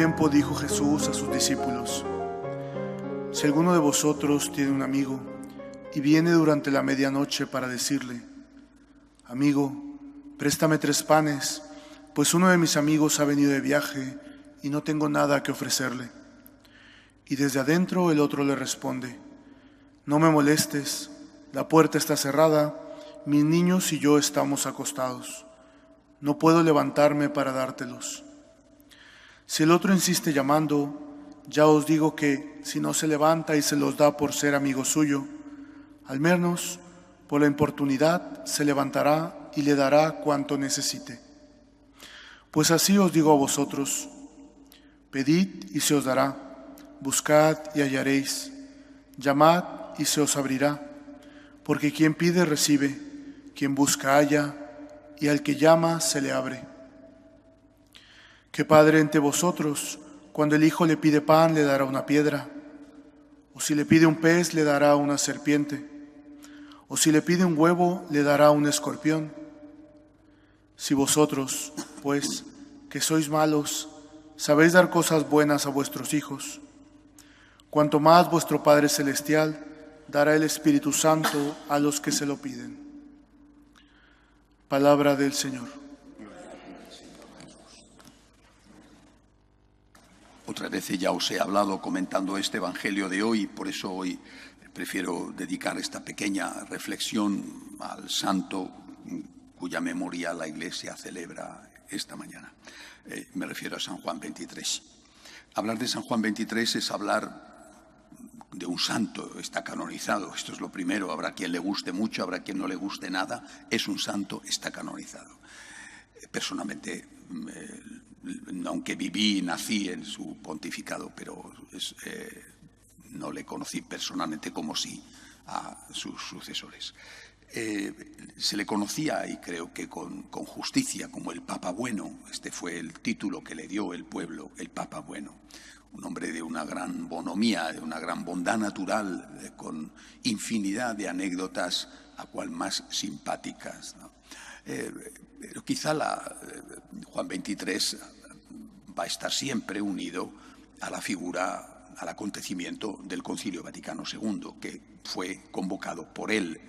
tiempo dijo Jesús a sus discípulos: si alguno de vosotros tiene un amigo y viene durante la medianoche para decirle: amigo, préstame 3 panes, pues uno de mis amigos ha venido de viaje y no tengo nada que ofrecerle. Y desde adentro el otro le responde: no me molestes, la puerta está cerrada, mis niños y yo estamos acostados, no puedo levantarme para dártelos. Si el otro insiste llamando, ya os digo que si no se levanta y se los da por ser amigo suyo, al menos por la importunidad se levantará y le dará cuanto necesite. Pues así os digo a vosotros: pedid y se os dará, buscad y hallaréis, llamad y se os abrirá, porque quien pide recibe, quien busca halla, y al que llama se le abre. ¿Qué padre entre vosotros, cuando el hijo le pide pan, le dará una piedra? ¿O si le pide un pez, le dará una serpiente? ¿O si le pide un huevo, le dará un escorpión? Si vosotros, pues, que sois malos, sabéis dar cosas buenas a vuestros hijos, cuanto más vuestro Padre Celestial dará el Espíritu Santo a los que se lo piden. Palabra del Señor. Otras veces ya os he hablado comentando este Evangelio de hoy, por eso hoy prefiero dedicar esta pequeña reflexión al santo cuya memoria la Iglesia celebra esta mañana. Me refiero a San Juan 23. Hablar de San Juan 23 es hablar de un santo, está canonizado. Esto es lo primero. Habrá quien le guste mucho, habrá quien no le guste nada. Es un santo, está canonizado. Personalmente, aunque viví y nací en su pontificado, pero no le conocí personalmente como sí a sus sucesores. Se le conocía, y creo que con justicia, como el Papa Bueno. Este fue el título que le dio el pueblo, el Papa Bueno. Un hombre de una gran bonomía, de una gran bondad natural, con infinidad de anécdotas, a cual más simpáticas, ¿no? Pero quizá Juan 23 va a estar siempre unido a la figura, al acontecimiento del Concilio Vaticano II, que fue convocado por él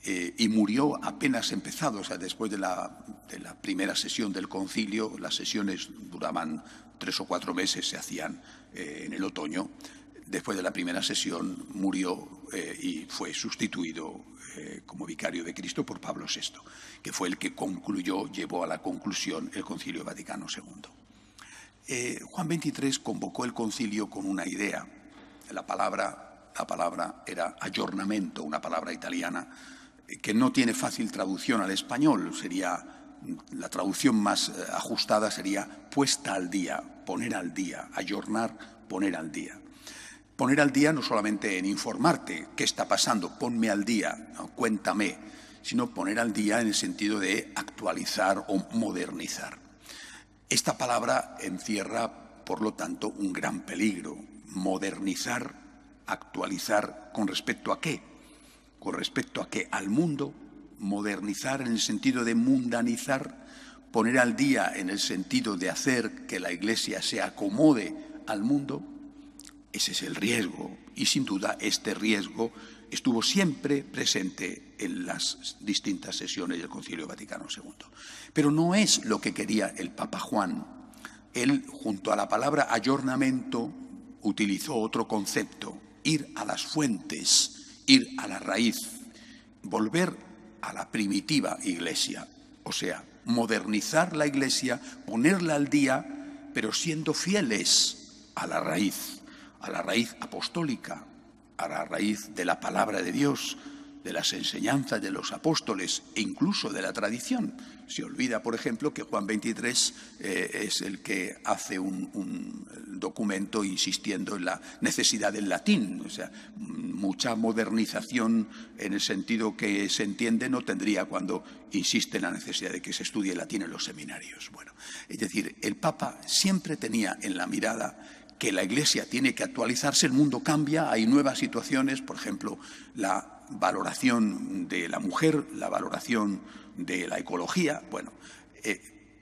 y murió apenas empezado. O sea, después de la primera sesión del concilio. Las sesiones duraban 3 o 4 meses, se hacían en el otoño. Después de la primera sesión murió y fue sustituido como vicario de Cristo por Pablo VI, que fue el que llevó a la conclusión el Concilio Vaticano II. Juan XXIII convocó el concilio con una idea. La palabra era aggiornamento, una palabra italiana que no tiene fácil traducción al español. La traducción más ajustada sería puesta al día, poner al día, aggiornar, poner al día. Poner al día no solamente en informarte qué está pasando, ponme al día, ¿no? Cuéntame, sino poner al día en el sentido de actualizar o modernizar. Esta palabra encierra, por lo tanto, un gran peligro. Modernizar, actualizar, ¿con respecto a qué? Con respecto a qué, al mundo. Modernizar en el sentido de mundanizar, poner al día en el sentido de hacer que la Iglesia se acomode al mundo. Ese es el riesgo, y sin duda este riesgo estuvo siempre presente en las distintas sesiones del Concilio Vaticano II. Pero no es lo que quería el Papa Juan. Él, junto a la palabra aggiornamento, utilizó otro concepto: ir a las fuentes, ir a la raíz, volver a la primitiva Iglesia. O sea, modernizar la Iglesia, ponerla al día, pero siendo fieles a la raíz apostólica, a la raíz de la palabra de Dios, de las enseñanzas de los apóstoles e incluso de la tradición. Se olvida, por ejemplo, que Juan XXIII es el que hace un documento insistiendo en la necesidad del latín. O sea, mucha modernización en el sentido que se entiende no tendría cuando insiste en la necesidad de que se estudie latín en los seminarios. Bueno, es decir, el Papa siempre tenía en la mirada que la Iglesia tiene que actualizarse, el mundo cambia, hay nuevas situaciones, por ejemplo, la valoración de la mujer, la valoración de la ecología. Bueno,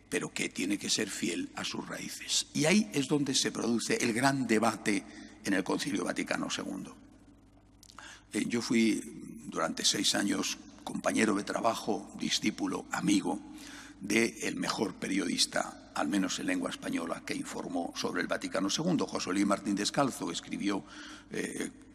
pero que tiene que ser fiel a sus raíces. Y ahí es donde se produce el gran debate en el Concilio Vaticano II. Yo fui durante 6 años compañero de trabajo, discípulo, amigo del mejor periodista, al menos en lengua española, que informó sobre el Vaticano II. José Luis Martín Descalzo escribió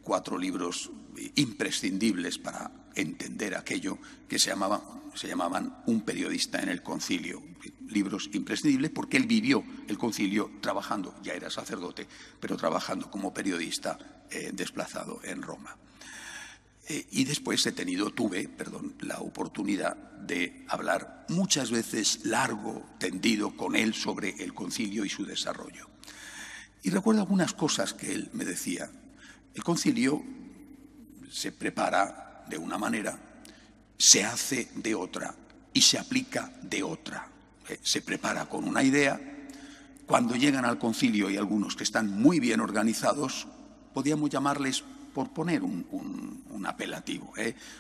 4 libros imprescindibles para entender aquello que se llamaban Un periodista en el concilio. Libros imprescindibles porque él vivió el concilio trabajando, ya era sacerdote, pero trabajando como periodista desplazado en Roma. Y después tuve la oportunidad de hablar muchas veces largo, tendido con él sobre el concilio y su desarrollo. Y recuerdo algunas cosas que él me decía. El concilio se prepara de una manera, se hace de otra y se aplica de otra. Se prepara con una idea. Cuando llegan al concilio hay algunos que están muy bien organizados, podríamos llamarles, por poner un apelativo,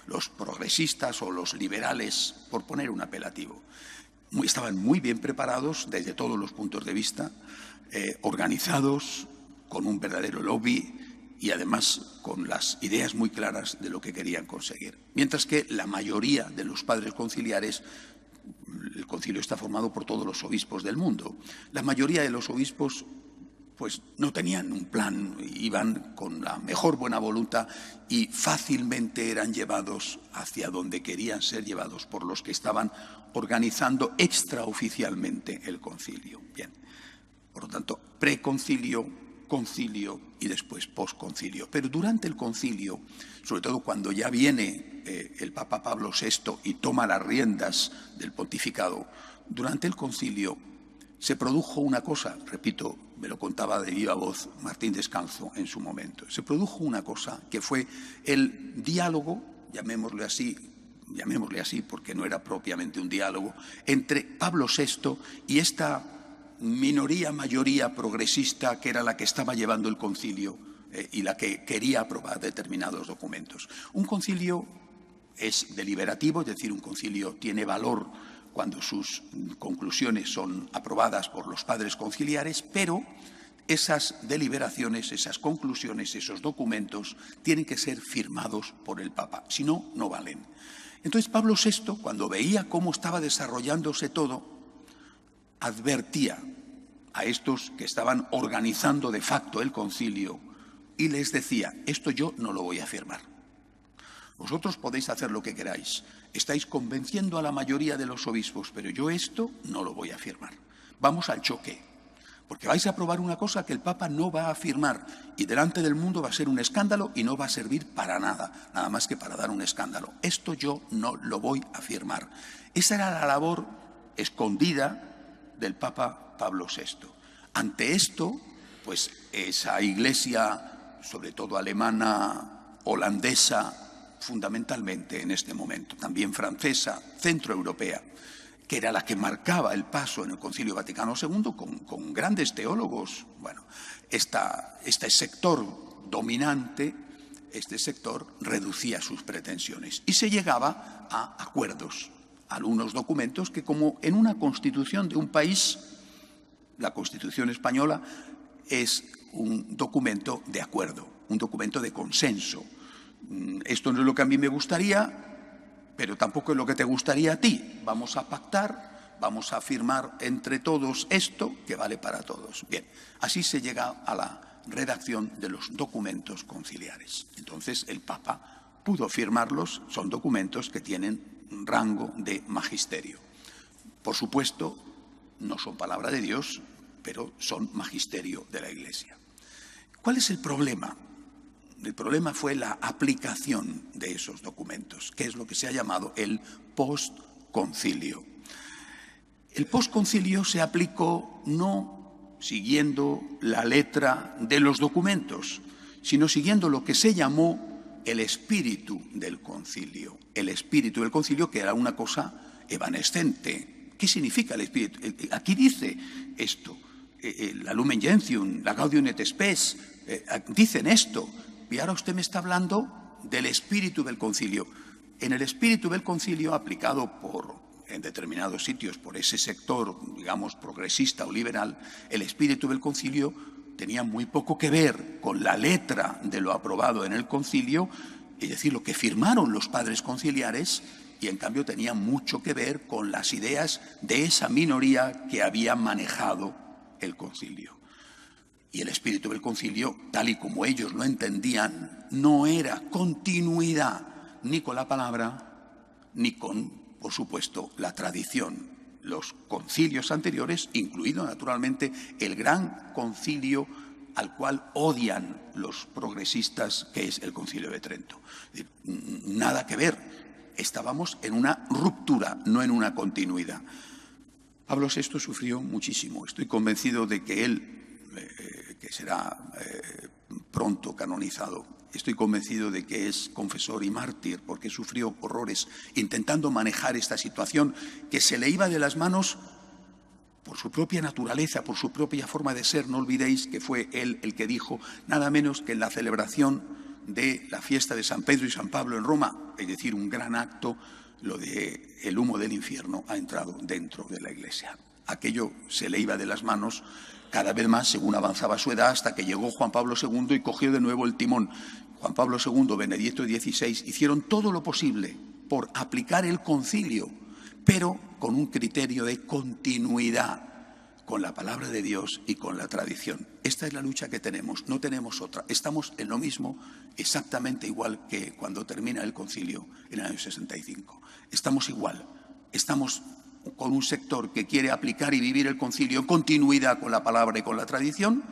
los progresistas o los liberales, por poner un apelativo. Estaban muy bien preparados desde todos los puntos de vista, organizados, con un verdadero lobby y además con las ideas muy claras de lo que querían conseguir. Mientras que la mayoría de los padres conciliares, el concilio está formado por todos los obispos del mundo, la mayoría de los obispos pues no tenían un plan, iban con la mejor buena voluntad y fácilmente eran llevados hacia donde querían ser llevados por los que estaban organizando extraoficialmente el concilio. Bien, por lo tanto, preconcilio, concilio y después posconcilio. Pero durante el concilio, sobre todo cuando ya viene el Papa Pablo VI y toma las riendas del pontificado, durante el concilio se produjo una cosa, repito, me lo contaba de viva voz Martín Descalzo en su momento. Se produjo una cosa que fue el diálogo, llamémosle así porque no era propiamente un diálogo, entre Pablo VI y esta mayoría progresista que era la que estaba llevando el concilio y la que quería aprobar determinados documentos. Un concilio es deliberativo, es decir, un concilio tiene valor cuando sus conclusiones son aprobadas por los padres conciliares, pero esas deliberaciones, esas conclusiones, esos documentos tienen que ser firmados por el Papa, si no, no valen. Entonces Pablo VI, cuando veía cómo estaba desarrollándose todo, advertía a estos que estaban organizando de facto el concilio y les decía, esto yo no lo voy a firmar. Vosotros podéis hacer lo que queráis, estáis convenciendo a la mayoría de los obispos, pero yo esto no lo voy a firmar. Vamos al choque, porque vais a aprobar una cosa que el Papa no va a firmar y delante del mundo va a ser un escándalo y no va a servir para nada, nada más que para dar un escándalo. Esto yo no lo voy a firmar. Esa era la labor escondida del Papa Pablo VI. Ante esto, pues esa iglesia, sobre todo alemana, holandesa, fundamentalmente en este momento, también francesa, centroeuropea, que era la que marcaba el paso en el Concilio Vaticano II con grandes teólogos. Bueno, este sector dominante, este sector reducía sus pretensiones y se llegaba a acuerdos, a algunos documentos que, como en una constitución de un país, la Constitución española es un documento de acuerdo, un documento de consenso. Esto no es lo que a mí me gustaría, pero tampoco es lo que te gustaría a ti. Vamos a pactar, vamos a firmar entre todos esto que vale para todos. Bien, así se llega a la redacción de los documentos conciliares. Entonces el Papa pudo firmarlos, son documentos que tienen rango de magisterio. Por supuesto, no son palabra de Dios, pero son magisterio de la Iglesia. ¿Cuál es el problema? El problema fue la aplicación de esos documentos, que es lo que se ha llamado el postconcilio. El postconcilio se aplicó no siguiendo la letra de los documentos, sino siguiendo lo que se llamó el espíritu del concilio. El espíritu del concilio, que era una cosa evanescente. ¿Qué significa el espíritu? Aquí dice esto, la Lumen Gentium, la Gaudium et Spes, dicen esto. Y ahora usted me está hablando del espíritu del concilio. En el espíritu del concilio, aplicado por en determinados sitios por ese sector, digamos, progresista o liberal, el espíritu del concilio tenía muy poco que ver con la letra de lo aprobado en el concilio, es decir, lo que firmaron los padres conciliares, y en cambio tenía mucho que ver con las ideas de esa minoría que había manejado el concilio. Y el espíritu del concilio, tal y como ellos lo entendían, no era continuidad ni con la palabra, ni con, por supuesto, la tradición. Los concilios anteriores, incluido naturalmente el gran concilio al cual odian los progresistas, que es el Concilio de Trento. Nada que ver. Estábamos en una ruptura, no en una continuidad. Pablo VI sufrió muchísimo. Estoy convencido de que él, que será pronto canonizado, estoy convencido de que es confesor y mártir, porque sufrió horrores intentando manejar esta situación que se le iba de las manos por su propia naturaleza, por su propia forma de ser. No olvidéis que fue él el que dijo nada menos que en la celebración de la fiesta de San Pedro y San Pablo en Roma, es decir, un gran acto, lo de el humo del infierno ha entrado dentro de la Iglesia. Aquello se le iba de las manos cada vez más según avanzaba su edad, hasta que llegó Juan Pablo II y cogió de nuevo el timón. Juan Pablo II, Benedicto XVI hicieron todo lo posible por aplicar el concilio, pero con un criterio de continuidad con la palabra de Dios y con la tradición. Esta es la lucha que tenemos, no tenemos otra. Estamos en lo mismo, exactamente igual que cuando termina el concilio en el año 65. Estamos igual, estamos con un sector que quiere aplicar y vivir el concilio en continuidad con la palabra y con la tradición,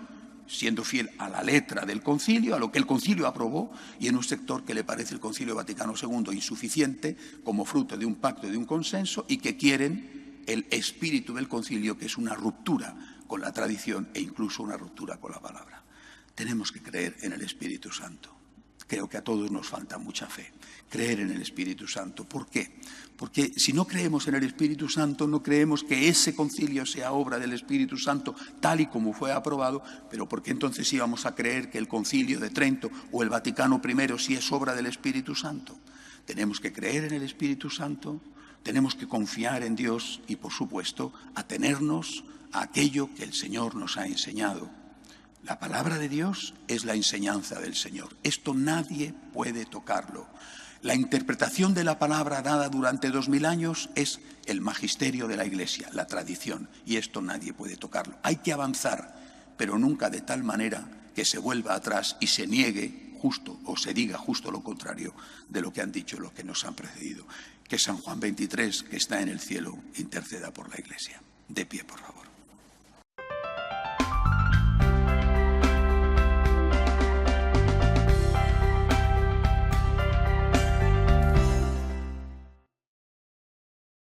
siendo fiel a la letra del concilio, a lo que el concilio aprobó, y en un sector que le parece el Concilio Vaticano II insuficiente como fruto de un pacto y de un consenso, y que quieren el espíritu del concilio, que es una ruptura con la tradición e incluso una ruptura con la palabra. Tenemos que creer en el Espíritu Santo. Creo que a todos nos falta mucha fe. Creer en el Espíritu Santo. ¿Por qué? Porque si no creemos en el Espíritu Santo, no creemos que ese concilio sea obra del Espíritu Santo tal y como fue aprobado, pero ¿por qué entonces íbamos a creer que el Concilio de Trento o el Vaticano I sí es obra del Espíritu Santo? Tenemos que creer en el Espíritu Santo. Tenemos que confiar en Dios y, por supuesto, atenernos a aquello que el Señor nos ha enseñado. La palabra de Dios es la enseñanza del Señor. Esto nadie puede tocarlo. La interpretación de la palabra dada durante 2000 años es el magisterio de la Iglesia, la tradición, y esto nadie puede tocarlo. Hay que avanzar, pero nunca de tal manera que se vuelva atrás y se niegue justo o se diga justo lo contrario de lo que han dicho los que nos han precedido. Que San Juan 23, que está en el cielo, interceda por la Iglesia. De pie, por favor.